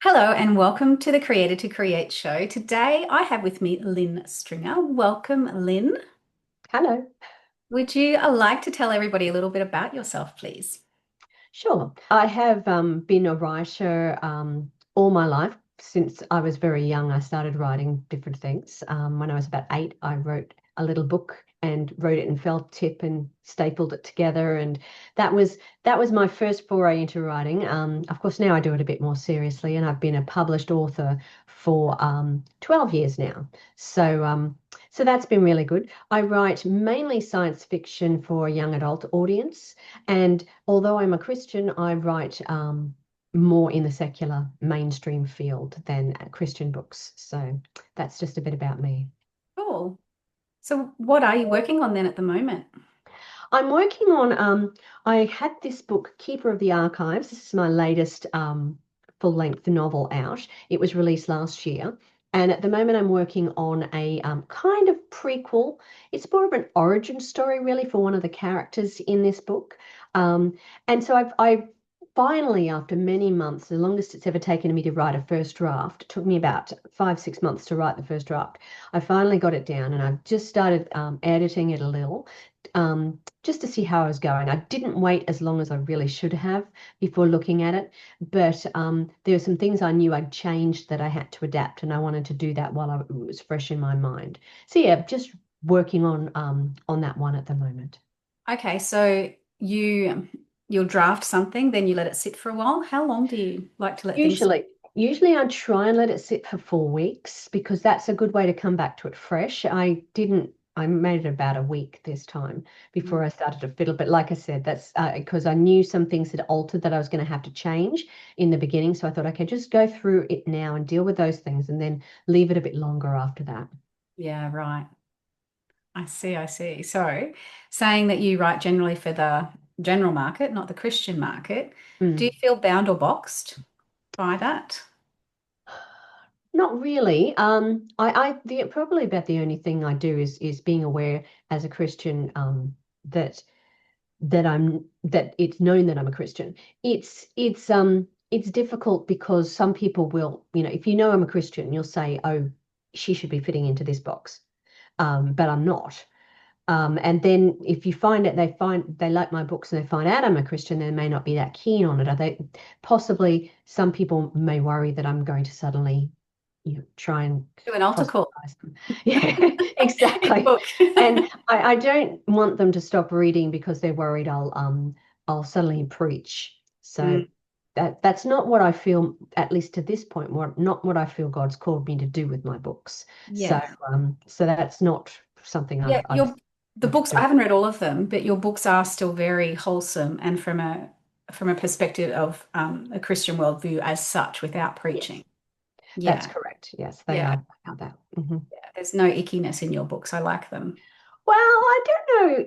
Hello and welcome to the Creator to Create show. Today I have with me Lynne Stringer. Welcome, Lynn. Hello. Would you like to tell everybody a little bit about yourself, please? Sure. I have been a writer all my life. Since I was very young, I started writing different things. When I was about 8, I wrote a little book and wrote it in felt tip and stapled it together. And that was my first foray into writing. Of course, now I do it a bit more seriously, and I've been a published author for 12 years now. So that's been really good. I write mainly science fiction for a young adult audience. And although I'm a Christian, I write more in the secular mainstream field than Christian books. So that's just a bit about me. Cool. So, what are you working on then at the moment? I'm working on, I had this book, Keeper of the Archives. This is my latest full-length novel out. It was released last year. And at the moment, I'm working on a kind of prequel. It's more of an origin story, really, for one of the characters in this book. Um, and so I finally, after many months, the longest it's ever taken me to write a first draft, it took me about 5, 6 months to write the first draft. I finally got it down and I've just started editing it a little. Just to see how I was going. I didn't wait as long as I really should have before looking at it, but there were some things I knew I'd changed that I had to adapt, and I wanted to do that while it was fresh in my mind. So yeah, just working on that one at the moment. Okay, so you'll draft something, then you let it sit for a while. How long do you like to let things? Usually I try and let it sit for 4 weeks because that's a good way to come back to it fresh. I made it about a week this time before I started to fiddle. But like I said, that's because I knew some things had altered that I was going to have to change in the beginning. So I thought, okay, just go through it now and deal with those things and then leave it a bit longer after that. Yeah, right. I see, I see. So, saying that you write generally for the general market, not the Christian market, do you Mm. feel bound or boxed by that? Not really. Probably about the only thing I do is being aware as a Christian that that it's known that I'm a Christian. It's difficult because some people will, if you know I'm a Christian, you'll say, "Oh, she should be fitting into this box," but I'm not. And then if you find it, they like my books and they find out I'm a Christian, they may not be that keen on it. Are they possibly some people may worry that I'm going to suddenly try and Do an altar call. proselytize them. Yeah, In a exactly. book. And I don't want them to stop reading because they're worried I'll suddenly preach. So Mm, that's not what I feel, at least to this point, not what I feel God's called me to do with my books. So yes. so that's not something Yeah, I've the wanted books, to I do. haven't read all of them, but your books are still very wholesome and from a perspective of a Christian worldview as such without Yes, preaching. that's Yeah. correct. Yes, they Yeah. are about that. Mhm. There's no ickiness in your books. I like them. Well, I don't know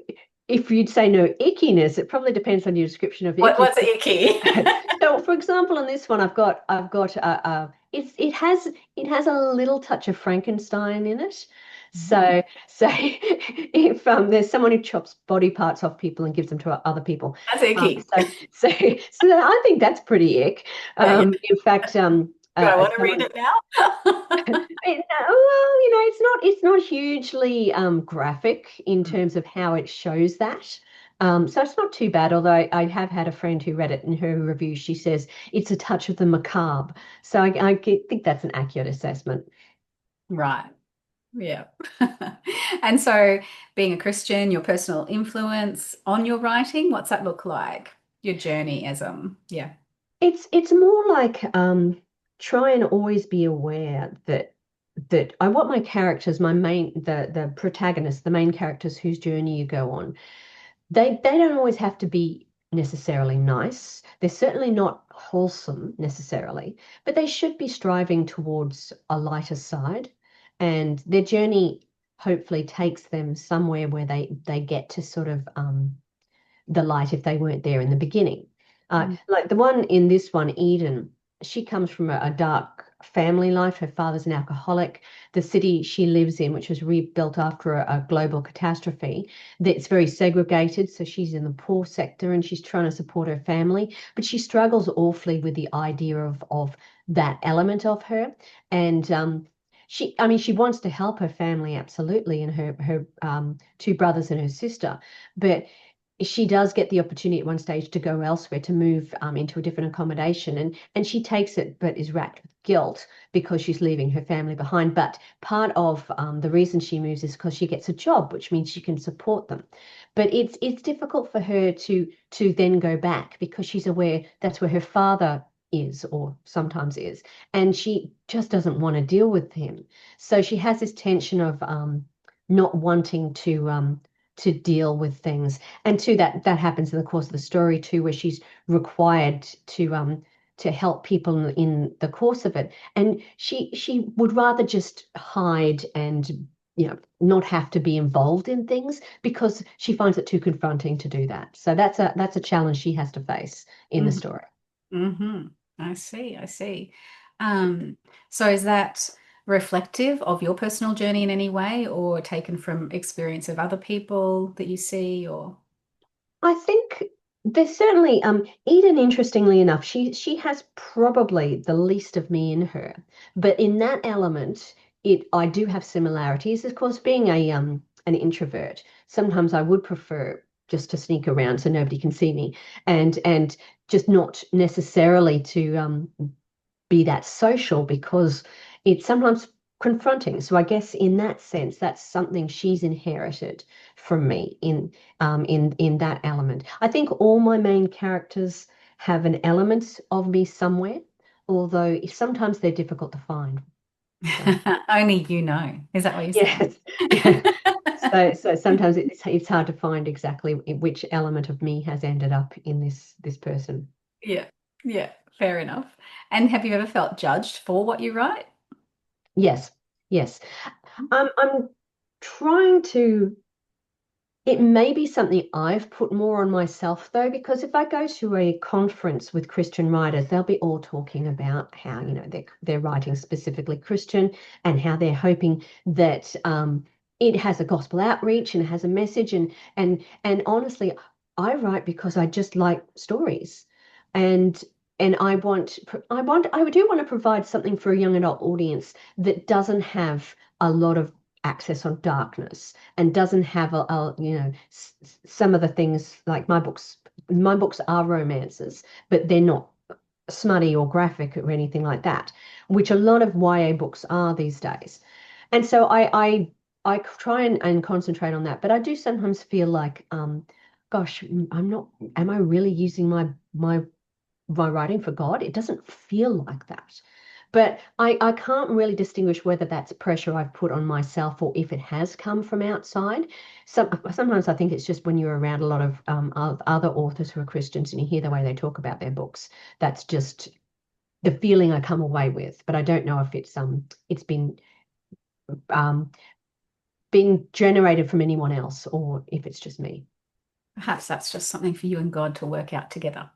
if you'd say no ickiness. It probably depends on your description of icky. What's icky? So, for example, in this one, I've got it has a little touch of Frankenstein in it. So if there's someone who chops body parts off people and gives them to other people, That's icky. so I think that's pretty ick. Yeah, yeah. In fact, Do I want to read someone it now? well, it's not hugely graphic in terms of how it shows that. So it's not too bad, although I have had a friend who read it in her review. She says it's a touch of the macabre. So I think that's an accurate assessment. Right. Yeah. And so, being a Christian, your personal influence on your writing, what's that look like? Your journey as yeah. It's more like try and always be aware that I want my characters, the protagonists, the main characters whose journey you go on. They don't always have to be necessarily nice. They're certainly not wholesome necessarily, but they should be striving towards a lighter side. And their journey hopefully takes them somewhere where they get to sort of the light if they weren't there in the beginning. Mm. Like the one in this one, Eden, she comes from a dark family life. Her father's an alcoholic. The city she lives in, which was rebuilt after a global catastrophe, that's very segregated. So she's in the poor sector and she's trying to support her family, but she struggles awfully with the idea of that element of her. And I mean, she wants to help her family absolutely, and her two brothers and her sister, but she does get the opportunity at one stage to go elsewhere, to move into a different accommodation, and she takes it, but is racked with guilt because she's leaving her family behind. But part of the reason she moves is because she gets a job, which means she can support them. But it's difficult for her to then go back because she's aware that's where her father is, or sometimes is, and she just doesn't want to deal with him. So she has this tension of not wanting to deal with things. And too, that happens in the course of the story too, where she's required to help people in the course of it. And she would rather just hide and not have to be involved in things because she finds it too confronting to do that. So that's a challenge she has to face in the Hmm. story. Hmm. I see, I see. Um, so is that reflective of your personal journey in any way, or taken from experience of other people that you see, or I think there's certainly Eden, interestingly enough, she has probably the least of me in her. But in that element, it I do have similarities. Of course, being an introvert, sometimes I would prefer just to sneak around so nobody can see me, and just not necessarily to be that social because it's sometimes confronting. So I guess in that sense, that's something she's inherited from me in that element. I think all my main characters have an element of me somewhere, although sometimes they're difficult to find. So only you know. Is that what you're saying? yes, yeah. So sometimes it's hard to find exactly which element of me has ended up in this person. Yeah, yeah, fair enough. And have you ever felt judged for what you write? Yes, yes. I'm trying to. It may be something I've put more on myself though, because if I go to a conference with Christian writers, they'll be all talking about how, they're writing specifically Christian and how they're hoping that it has a gospel outreach and has a message. And honestly, I write because I just like stories. And and I do want to provide something for a young adult audience that doesn't have a lot of access on darkness and doesn't have some of the things like my books are romances, but they're not smutty or graphic or anything like that, which a lot of YA books are these days. And so I try and concentrate on that, but I do sometimes feel like gosh, I'm not am I really using my writing for God? It doesn't feel like that. But I can't really distinguish whether that's pressure I've put on myself or if it has come from outside. Sometimes I think it's just when you're around a lot of other authors who are Christians and you hear the way they talk about their books, that's just the feeling I come away with. But I don't know if it's um been generated from anyone else or if it's just me. Perhaps that's just something for you and God to work out together.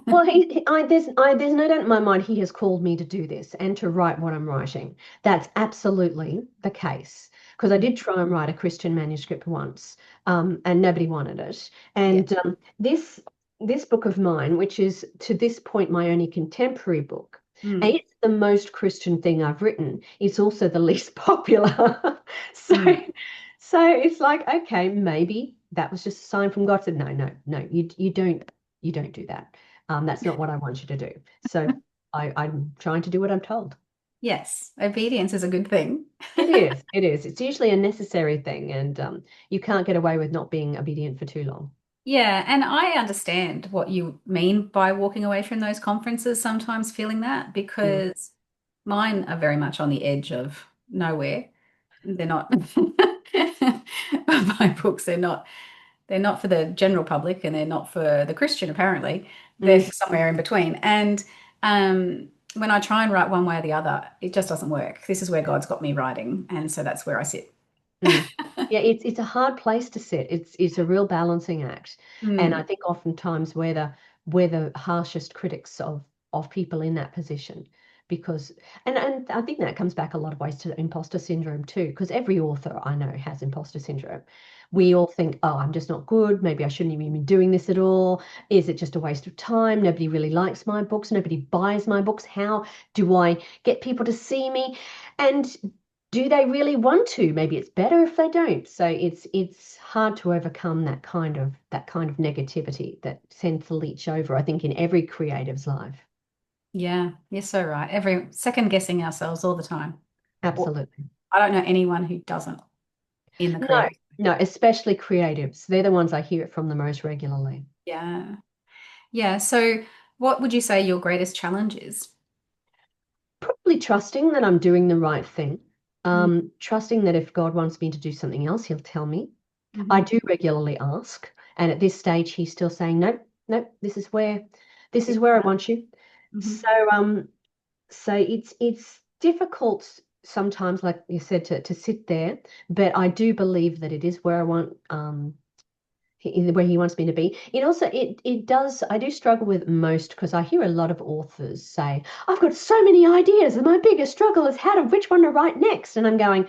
Well, there's no doubt in my mind he has called me to do this and to write what I'm writing. That's absolutely the case. Because I did try and write a Christian manuscript once, and nobody wanted it. Yeah. And this book of mine, which is to this point my only contemporary book, Mm, it's the most Christian thing I've written. It's also the least popular. So, mm. so it's like, okay, maybe that was just a sign from God. Said, no, no, no, you don't do that. That's not what I want you to do. So I'm trying to do what I'm told. Yes, obedience is a good thing. It is. It is. It's usually a necessary thing, and you can't get away with not being obedient for too long. Yeah, and I understand what you mean by walking away from those conferences, sometimes feeling that, Mm, because mine are very much on the edge of nowhere. They're not my books, they're not for the general public and they're not for the Christian, apparently. They're mm, somewhere in between. And when I try and write one way or the other, it just doesn't work. This is where God's got me writing, and so that's where I sit. mm. Yeah, it's a hard place to sit. It's a real balancing act, and I Mm, think oftentimes we're the harshest critics of people in that position because and I think that comes back a lot of ways to imposter syndrome too, because every author I know has imposter syndrome. We all think, oh, I'm just not good. Maybe I shouldn't even be doing this at all. Is it just a waste of time? Nobody really likes my books. Nobody buys my books. How do I get people to see me? And do they really want to? Maybe it's better if they don't. So it's hard to overcome that kind of negativity that tends to leach over, I think, in every creative's life. Yeah, you're so right. Every second guessing ourselves all the time. Well, Absolutely. I don't know anyone who doesn't in the No, creative. no, especially creatives. They're the ones I hear it from the most regularly. Yeah. Yeah. So what would you say your greatest challenge is? Probably trusting that I'm doing the right thing. Mm, Trusting that if God wants me to do something else, he'll tell me. I mhm. do regularly ask, and at this stage, he's still saying, nope, nope, this is where I want you. Mhm. So, so it's difficult sometimes, like you said, to sit there, but I do believe that it is where I want, where he wants me to be. It also, it does, I do struggle with most because I hear a lot of authors say, I've got so many ideas, and my biggest struggle is which one to write next. And I'm going,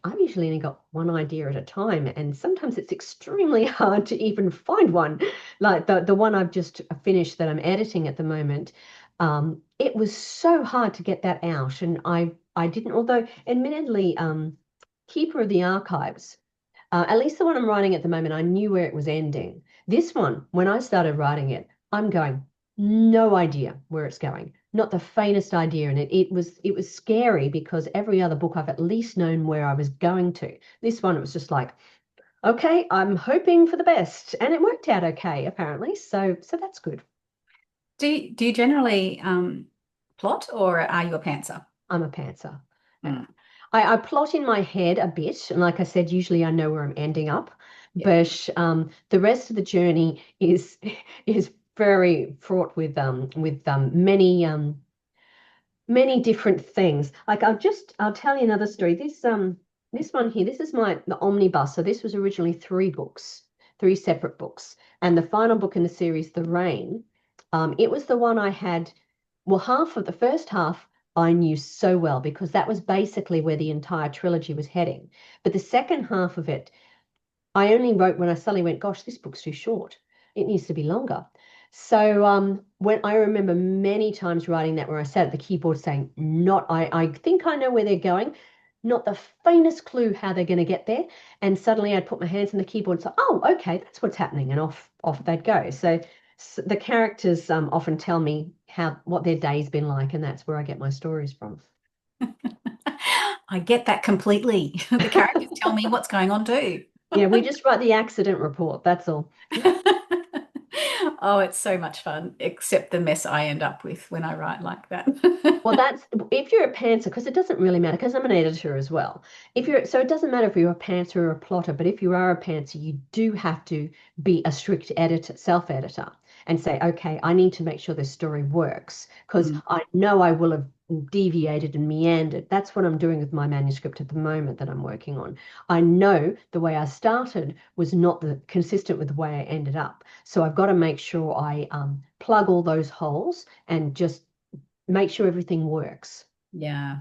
I've usually only got one idea at a time, and sometimes it's extremely hard to even find one. Like the one I've just finished that I'm editing at the moment, it was so hard to get that out, and I didn't. Although, admittedly, Keeper of the Archives, at least the one I'm writing at the moment, I knew where it was ending. This one, when I started writing it, I'm going, no idea where it's going. Not the faintest idea. And it was scary because every other book I've at least known where I was going to. This one, it was just like, okay, I'm hoping for the best. And it worked out okay, apparently. So that's good. Do you generally plot or are you a pantser? I'm a pantser. Yeah. Mm, I plot in my head a bit, and like I said, usually I know where I'm ending up, yeah. but the rest of the journey is is very fraught with many different things. Like I'll tell you another story. This one here, this is the omnibus. So this was originally three books, three separate books, and the final book in the series, The Rain, it was the one I had. Well, half of the first half I knew so well because that was basically where the entire trilogy was heading. But the second half of it, I only wrote when I suddenly went, gosh, this book's too short. It needs to be longer. So when I remember many times writing that where I sat at the keyboard saying, not, I think I know where they're going, not the faintest clue how they're going to get there. And suddenly I'd put my hands on the keyboard and say, oh, okay, that's what's happening. And off they'd go. So the characters often tell me what their day's been like, and that's where I get my stories from. I get that completely. The characters tell me what's going on too. Yeah, we just write the accident report. That's all. Oh, it's so much fun, except the mess I end up with when I write like that. Well, that's if you're a pantser, because it doesn't really matter, because I'm an editor as well. So it doesn't matter if you're a pantser or a plotter, but if you are a pantser, you do have to be a strict editor, self-editor, and say, okay, I need to make sure this story works, because Mm, I know I will have deviated and meandered. That's what I'm doing with my manuscript at the moment that I'm working on. I know the way I started was not consistent with the way I ended up. So I've got to make sure I plug all those holes and just make sure everything works. yeah,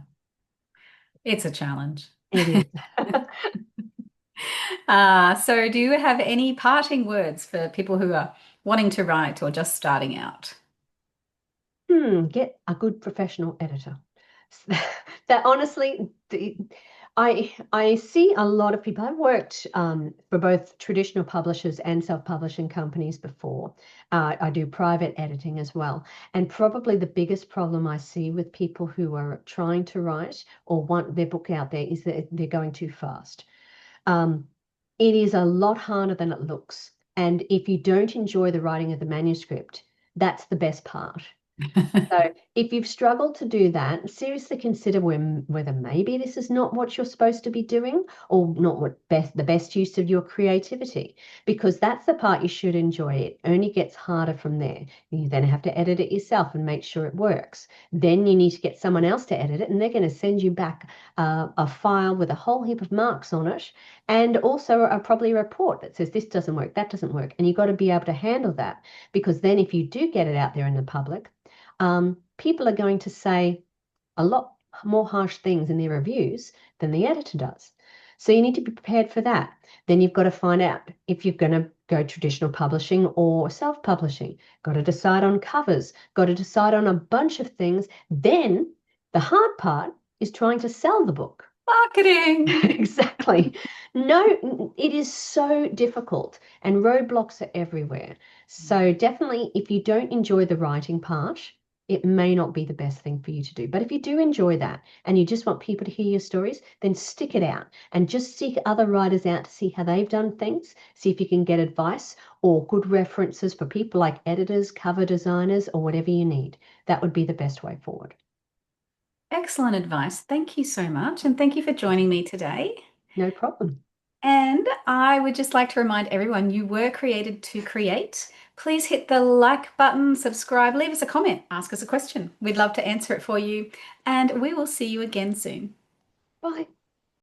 it's a challenge. It is. So do you have any parting words for people who are wanting to write or just starting out? Get a good professional editor. That honestly, I see a lot of people. I've worked for both traditional publishers and self-publishing companies before. I do private editing as well. And probably the biggest problem I see with people who are trying to write or want their book out there is that they're going too fast. Um, it is a lot harder than it looks. And if you don't enjoy the writing of the manuscript, that's the best part. So if you've struggled to do that, seriously consider whether maybe this is not what you're supposed to be doing or not the best use of your creativity, because that's the part you should enjoy. It only gets harder from there. You then have to edit it yourself and make sure it works. Then you need to get someone else to edit it, and they're going to send you back a file with a whole heap of marks on it, and also probably a report that says this doesn't work, that doesn't work, and you've got to be able to handle that, because then if you do get it out there in the public, people are going to say, a lot more harsh things in their reviews than the editor does. So you need to be prepared for that. Then you've got to find out if you're going to go traditional publishing or self-publishing. Got to decide on covers, got to decide on a bunch of things. Then the hard part is trying to sell the book. Marketing. Exactly. No, it is so difficult and roadblocks are everywhere. So definitely, if you don't enjoy the writing part, it may not be the best thing for you to do. But if you do enjoy that and you just want people to hear your stories, then stick it out and just seek other writers out to see how they've done things, see if you can get advice or good references for people like editors, cover designers, or whatever you need. That would be the best way forward. Excellent advice. Thank you so much. And thank you for joining me today. No problem. And I would just like to remind everyone you were created to create. Please hit the like button, subscribe, leave us a comment, ask us a question. We'd love to answer it for you. And we will see you again soon. Bye.